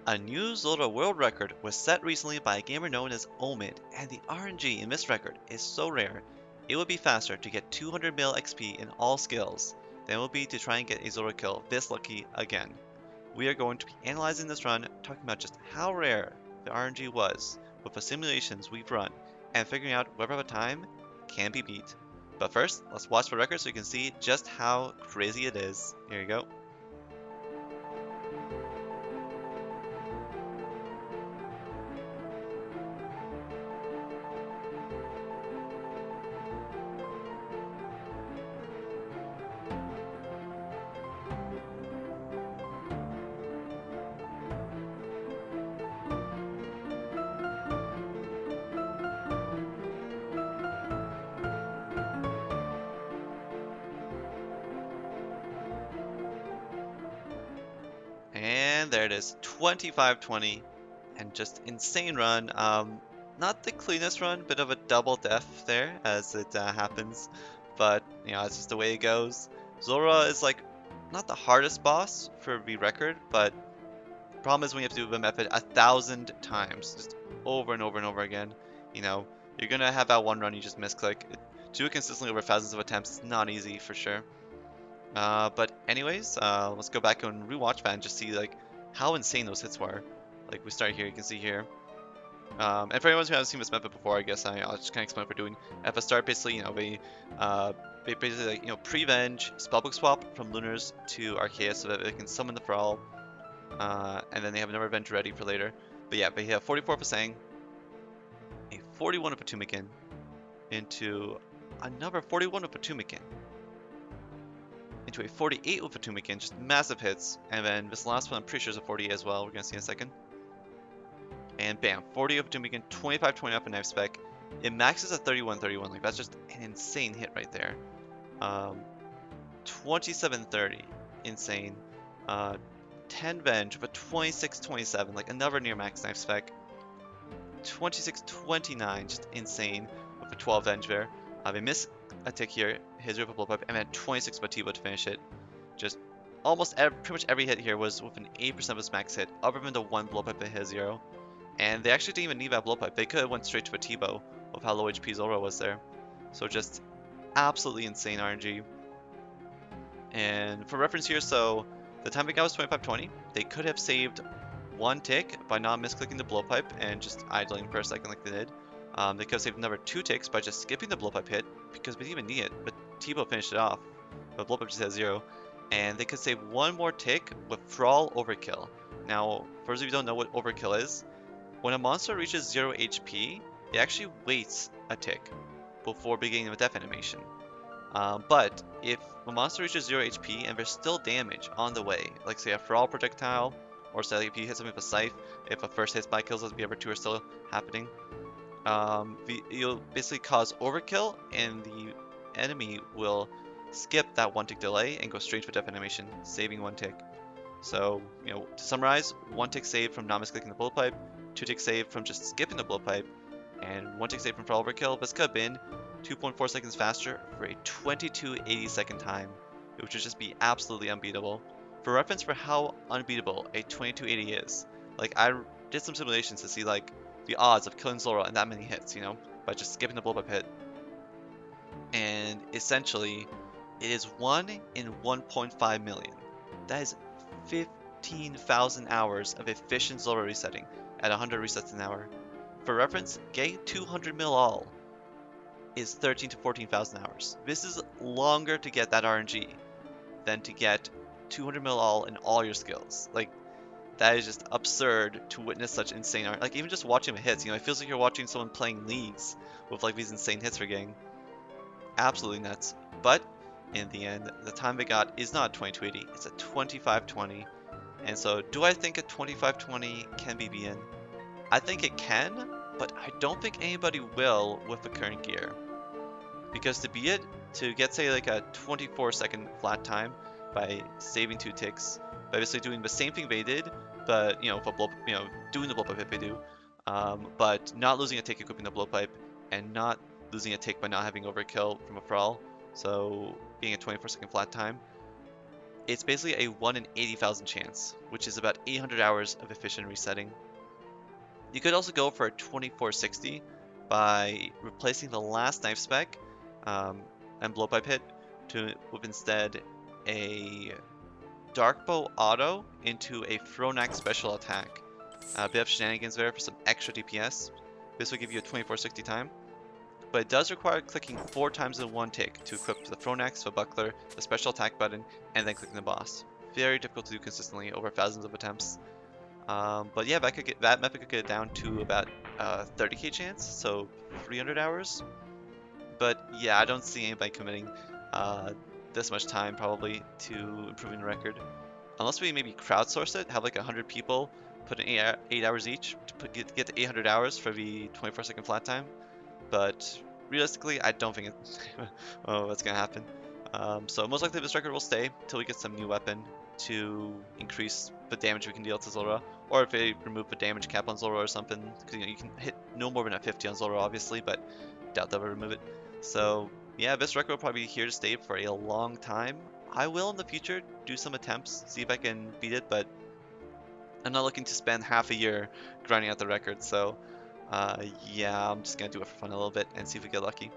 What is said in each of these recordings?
A new Zulrah world record was set recently by a gamer known as Omid, and the RNG in this record is so rare, it would be faster to get 200 mil XP in all skills than it would be to try and get a Zulrah kill this lucky again. We are going to be analyzing this run, talking about just how rare the RNG was with the simulations we've run, and figuring out whether the time can be beat. But first, let's watch the record so you can see just how crazy it is. Here you go. And there it is, 25-20, and just insane run. Not the cleanest run, bit of a double death there as it happens, but you know, it's just the way it goes. Zulrah is like not the hardest boss for the record, but the problem is when you have to do the method 1,000 times, just over and over and over again. You know, you're gonna have that one run you just misclick. To do it consistently over thousands of attempts is not easy for sure. But anyways, let's go back and rewatch that and just see like how insane those hits were. Like we start here, you can see here. And for anyone who hasn't seen this method before, I guess I'll just kind of explain what we're doing. At the start, basically, you know, they basically like, you know, pre-venge spellbook swap from Lunars to Archaeus so that they can summon the Thrall, and then they have another venge ready for later. But yeah, they have 44 for Sang, a 41 of Potomacan, into another 41 of Potomacan, into a 48 with Potomacan, just massive hits, and then this last one I'm pretty sure is a 48 as well, we're gonna see in a second. And bam, 40 of Potomacan, 25-20 up a knife spec. It maxes at 31-31, like that's just an insane hit right there. 27-30, insane. 10 Venge with a 26-27, like another near max knife spec. 26-29, just insane with a 12 Venge there. They miss a tick here, his Ripple Blow Pipe, and then 26 Batibo to finish it. Just almost pretty much every hit here was with an 8% of his max hit, other than the one Blow Pipe that hit 0. And they actually didn't even need that Blow Pipe. They could have went straight to a T-Bow with how low HP Zulrah was there. So just absolutely insane RNG. And for reference here, so the time they got was 25-20. They could have saved one tick by not misclicking the Blow Pipe and just idling for a second like they did. They could have saved another 2 ticks by just skipping the Blow Pipe hit because they didn't even need it, but T-Bow finished it off. But Blow Pipe just has 0. And they could save one more tick with Thrall Overkill. Now, for those of you who don't know what Overkill is, when a monster reaches 0 HP, it actually waits a tick before beginning the death animation. But if a monster reaches 0 HP and there's still damage on the way, like say a Thrall projectile, or say if you hit something with a scythe, if a first hit spy kills us, the other 2 are still happening, you'll basically cause overkill, and the enemy will skip that 1 tick delay and go straight to death animation, saving 1 tick. So, you know, to summarize, 1 tick saved from not misclicking the Blow Pipe, 2 tick saved from just skipping the Blow Pipe, and 1 tick saved from Thrall Overkill. This could have been 2.4 seconds faster for a 2280 second time, which would just be absolutely unbeatable. For reference for how unbeatable a 2280 is, like I did some simulations to see like the odds of killing Zulrah in that many hits, you know, by just skipping the Blow Pipe hit. And essentially, it is 1 in 1.5 million. That is 15,000 hours of efficient Zulrah resetting at 100 resets an hour. For reference, getting 200 mil all is 13 to 14,000 hours. This is longer to get that RNG than to get 200 mil all in all your skills. Like, that is just absurd to witness such insane art. Like, even just watching the hits, you know, it feels like you're watching someone playing leagues with like these insane hits they're getting. Absolutely nuts. But in the end, the time they got is not 2280, it's a 2520. And so, do I think a 2520 can be beaten? I think it can, but I don't think anybody will with the current gear. Because to beat it, to get say like a 24-second flat time by saving 2 ticks, by basically doing the same thing they did, but you know, with a blow, you know, doing the blow pipe if they do, but not losing a tick equipping the blow pipe, and not losing a tick by not having overkill from a Thrall, so being a 24-second flat time. it's basically a 1 in 80,000 chance, which is about 800 hours of efficient resetting. You could also go for a 2460 by replacing the last knife spec and blowpipe hit with instead a Darkbow auto into a Fronac special attack. A bit of shenanigans there for some extra DPS. This will give you a 2460 time, but it does require clicking 4 times in one tick to equip the Fronax, the Buckler, the special attack button, and then clicking the boss. Very difficult to do consistently over thousands of attempts. But yeah, that method could get it down to about 30k chance, so 300 hours. But yeah, I don't see anybody committing this much time probably to improving the record. Unless we maybe crowdsource it, have like 100 people put in 8 hours each to get to 800 hours for the 24-second flat time. But realistically, I don't think that's gonna happen. So most likely this record will stay until we get some new weapon to increase the damage we can deal to Zulrah, or if they remove the damage cap on Zulrah or something, because you can hit no more than a 50 on Zulrah obviously, but doubt they'll remove it. So yeah, this record will probably be here to stay for a long time. I will in the future do some attempts, see if I can beat it, but I'm not looking to spend half a year grinding out the record, so yeah, I'm just gonna do it for fun a little bit and see if we get lucky.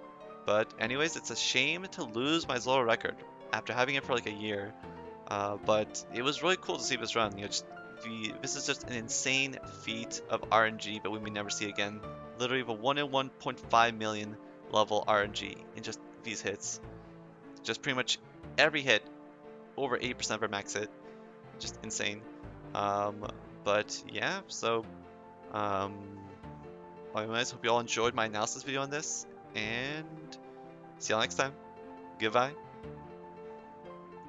But anyways, it's a shame to lose my Zulrah record after having it for like a year. But it was really cool to see this run. This is just an insane feat of RNG that we may never see again. Literally the 1 in 1.5 million level RNG in just these hits. Just pretty much every hit over 80% of our max hit. Just insane. But yeah, so anyways, hope you all enjoyed my analysis video on this, and see y'all next time. Goodbye.